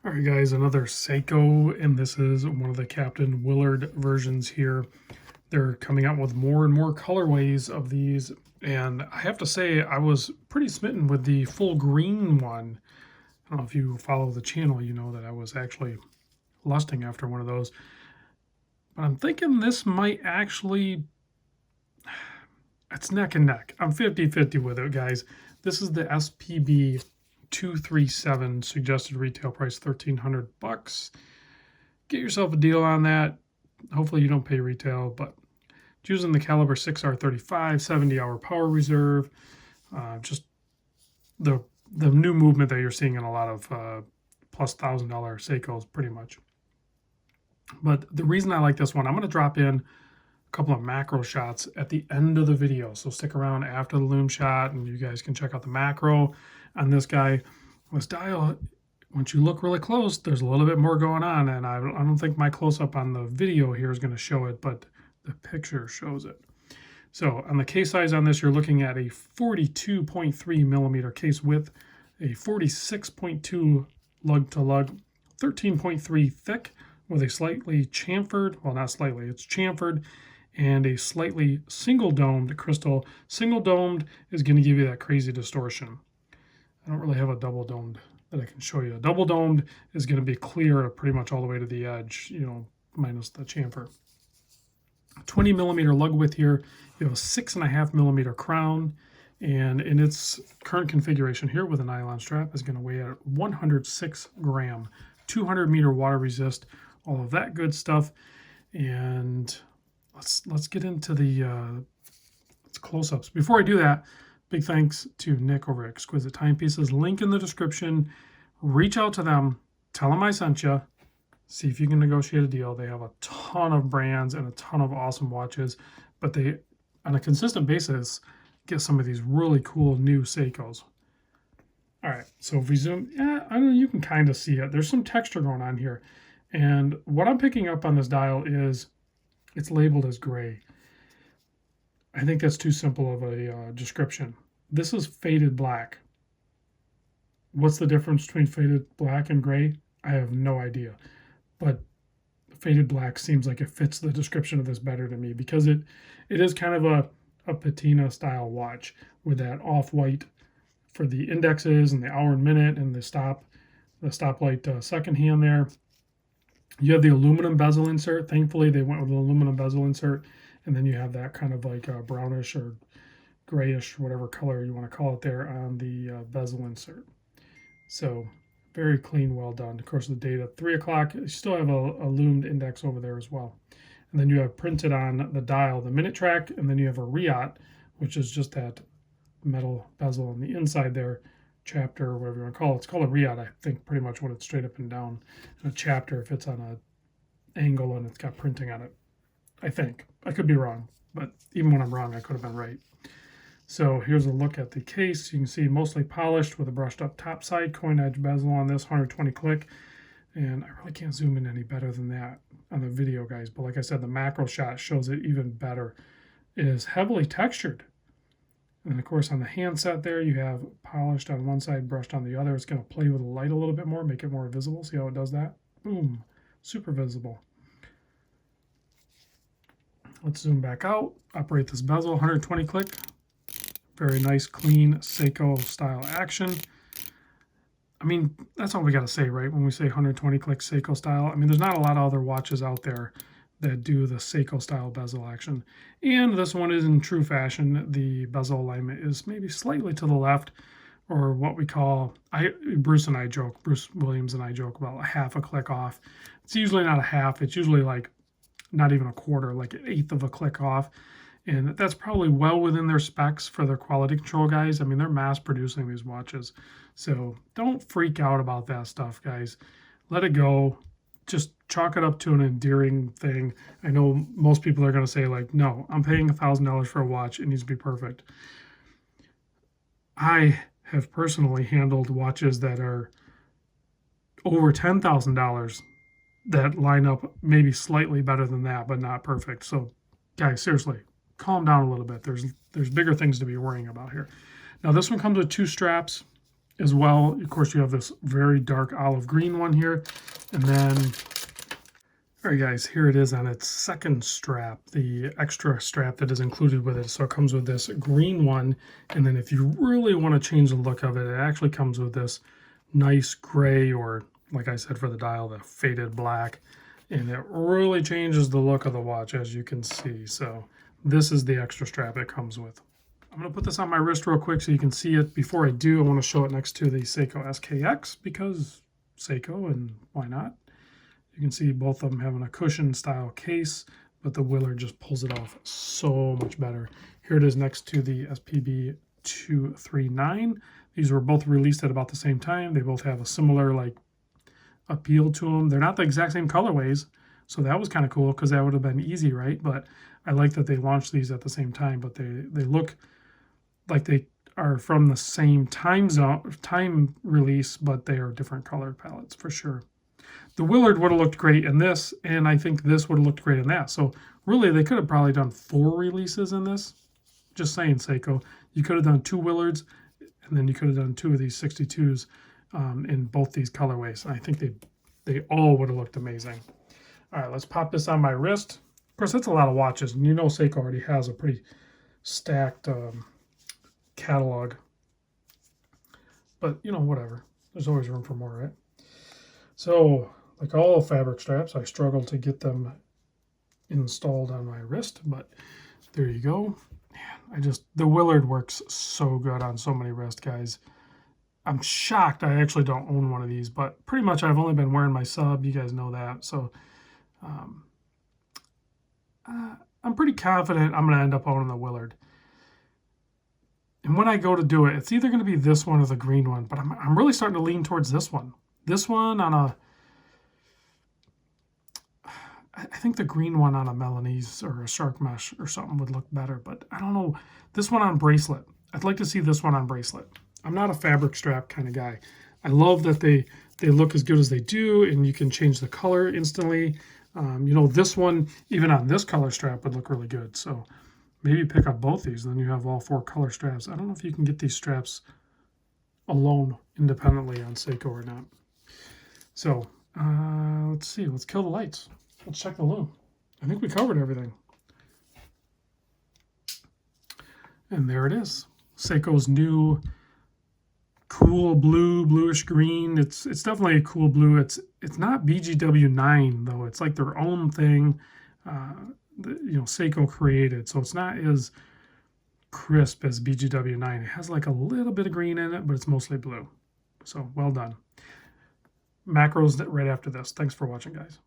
All right, guys, another Seiko, and this is one of the Captain Willard versions here. They're coming out with more and more colorways of these, and I have to say I was pretty smitten with the full green one. I don't know if you follow the channel, you know that I was actually lusting after one of those. But I'm thinking this might actually, it's neck and neck. I'm 50-50 with it, guys. This is the spb237, suggested retail price $1,300. Get yourself a deal on that. Hopefully you don't pay retail, but it's using the caliber 6R35, 70-hour power reserve. Just the new movement that you're seeing in a lot of plus $1,000 Seikos, pretty much. But the reason I like this one, I'm going to drop in a couple of macro shots at the end of the video. So stick around after the loom shot, and you guys can check out the macro on this guy. This dial, once you look really close, there's a little bit more going on, and I don't think my close-up on the video here is going to show it, but the picture shows it. So on the case size on this, you're looking at a 42.3 millimeter case width, a 46.2 lug to lug, 13.3 thick with a slightly chamfered, well, not slightly, it's chamfered, and a slightly single domed crystal. Single domed is going to give you that crazy distortion. I don't really have a double domed that I can show you. A double domed is going to be clear pretty much all the way to the edge, you know, minus the chamfer. 20 millimeter lug width here. You have a 6.5 millimeter crown, and in its current configuration here with a nylon strap is going to weigh at 106 gram, 200 meter water resist, all of that good stuff. And let's get into the close-ups. Before I do that, big thanks to Nick over at Exquisite Timepieces. Link in the description. Reach out to them. Tell them I sent you. See if you can negotiate a deal. They have a ton of brands and a ton of awesome watches, but they, on a consistent basis, get some of these really cool new Seikos. All right, so if we zoom, yeah, I don't know, you can kind of see it. There's some texture going on here. And what I'm picking up on this dial is it's labeled as gray. I think that's too simple of a description. This is faded black. What's the difference between faded black and gray? I have no idea. But faded black seems like it fits the description of this better to me, because it is kind of a patina style watch with that off-white for the indexes and the hour and minute and the stoplight second hand there. You have the aluminum bezel insert. Thankfully, they went with an aluminum bezel insert, and then you have that kind of like a brownish or grayish, whatever color you want to call it there on the bezel insert. So very clean, well done. Of course, the date at 3 o'clock, you still have a loomed index over there as well. And then you have printed on the dial the minute track, and then you have a Riot, which is just that metal bezel on the inside there, chapter, or whatever you want to call it. It's called a Riot, I think, pretty much when it's straight up and down. And a chapter if it's on an angle and it's got printing on it, I think. I could be wrong, but even when I'm wrong, I could have been right. So here's a look at the case. You can see mostly polished with a brushed up top side, coin edge bezel on this, 120 click. And I really can't zoom in any better than that on the video, guys. But like I said, the macro shot shows it even better. It is heavily textured. And of course, on the handset there, you have polished on one side, brushed on the other. It's going to play with the light a little bit more, make it more visible. See how it does that? Boom, super visible. Let's zoom back out, operate this bezel, 120 click. Very nice, clean Seiko style action. I mean, that's all we got to say, right? When we say 120 click Seiko style, I mean, there's not a lot of other watches out there that do the Seiko style bezel action. And this one is in true fashion. The bezel alignment is maybe slightly to the left, or what we call, Bruce Williams and I joke about a half a click off. It's usually not a half. It's usually like not even a quarter, like an eighth of a click off. And that's probably well within their specs for their quality control guys. I mean, they're mass producing these watches. So don't freak out about that stuff, guys. Let it go. Just chalk it up to an endearing thing. I know most people are going to say, like, no, I'm paying $1,000 for a watch. It needs to be perfect. I have personally handled watches that are over $10,000 that line up maybe slightly better than that, but not perfect. So, guys, seriously, calm down a little bit. There's bigger things to be worrying about here. Now, this one comes with two straps. as well. Of course, you have this very dark olive green one here. And then, all right, guys, here it is on its second strap, the extra strap that is included with it. So it comes with this green one. And then if you really want to change the look of it, it actually comes with this nice gray, or like I said for the dial, the faded black. And it really changes the look of the watch, as you can see. So this is the extra strap it comes with. I'm going to put this on my wrist real quick so you can see it. Before I do, I want to show it next to the Seiko SKX, because Seiko, and why not? You can see both of them having a cushion style case, but the Willard just pulls it off so much better. Here it is next to the spb237. These were both released at about the same time. They both have a similar appeal to them. They're not the exact same colorways, so that was kind of cool because that would have been easy, right? But I like that they launched these at the same time, but they look like they are from the same time release, but they are different color palettes for sure. The Willard would have looked great in this, and I think this would have looked great in that. So really, they could have probably done 4 releases in this. Just saying, Seiko. You could have done 2 Willards, and then you could have done 2 of these 62s in both these colorways. And I think they all would have looked amazing. All right, let's pop this on my wrist. Of course, that's a lot of watches, and you know Seiko already has a pretty stacked catalog. But, you know, whatever. There's always room for more, right? So, like all fabric straps, I struggle to get them installed on my wrist, but there you go. Man, the Willard works so good on so many wrists, guys. I'm shocked I actually don't own one of these, but pretty much I've only been wearing my sub. You guys know that. So I'm pretty confident I'm going to end up owning the Willard. And when I go to do it, it's either going to be this one or the green one, but I'm really starting to lean towards this one. This one on I think the green one on a Melanese or a shark mesh or something would look better, but I don't know. This one on bracelet. I'd like to see this one on bracelet. I'm not a fabric strap kind of guy. I love that they look as good as they do, and you can change the color instantly. You know, this one, even on this color strap, would look really good. So maybe pick up both these, then you have all 4 color straps. I don't know if you can get these straps alone, independently on Seiko or not. So let's see. Let's kill the lights. Let's check the loom. I think we covered everything. And there it is. Seiko's new cool blue, bluish green. It's definitely a cool blue. It's not BGW9 though. It's like their own thing. You know, Seiko created, so it's not as crisp as BGW9. It has like a little bit of green in it, but it's mostly blue. So well done. Macros right after this. Thanks for watching, guys.